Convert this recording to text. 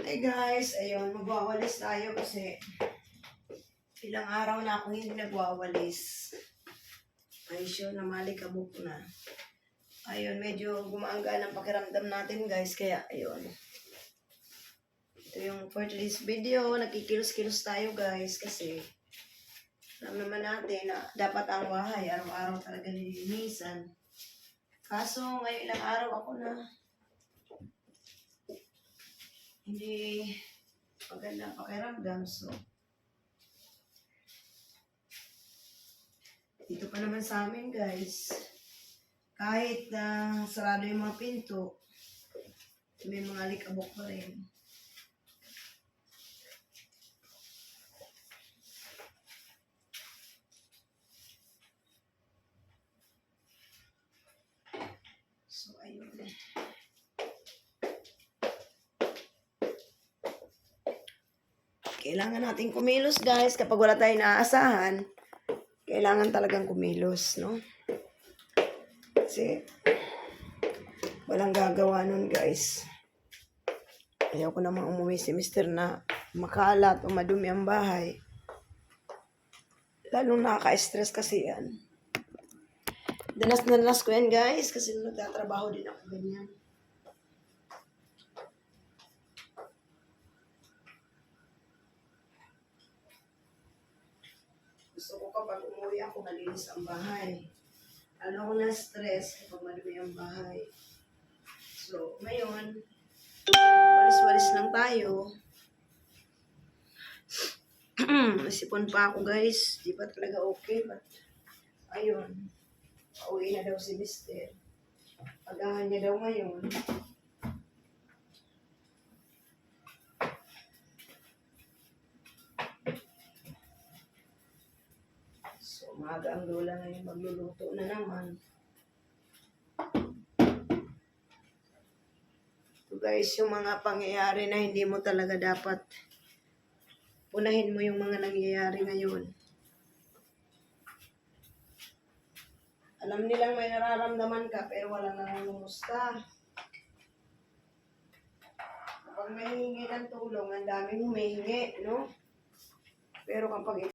Okay guys, ayun, magwawalis tayo kasi ilang araw na akong hindi nagwawalis. Ay sure na malikabok na. Ayun, medyo gumaanggaan ang pakiramdam natin guys, kaya ayun. Ito yung for today's video, nagkikilos-kilos tayo guys kasi alam naman natin na dapat ang bahay araw-araw talaga nililinisan. Kaso ngayon ilang araw ako na hindi maganda pakiramdam. So, dito pa naman sa amin guys, kahit na sarado yung mga pinto, may mga alikabok pa rin. So, ayun. Kailangan natin kumilos guys. Kapag wala tayong naaasahan, kailangan talagang kumilos, no? Kasi walang gagawa nun guys. Ayaw ko namang umuwi si Mr. na makalat o madumi ang bahay. Lalong nakaka-stress kasi yan. Danas na danas ko yan guys kasi nagtatrabaho din ako ganyan. Gusto ko kapag umuwi ako, malinis ang bahay. Ano ko na-stress kapag madumi ang bahay. So, ngayon, walis-walis lang tayo. Nasipon pa ako guys. Di pa talaga okay. But, ayun. Pauwi na daw si Mr. Pagahan niya daw ngayon. So, maaga ang lola ngayon magluluto na naman. So guys, yung mga pangyayari na hindi mo talaga dapat unahin mo yung mga nangyayari ngayon. Alam nilang may nararamdaman ka pero wala nang lumusta. Kapag may hingi ng tulong, ang daming humihingi, no? Pero kapag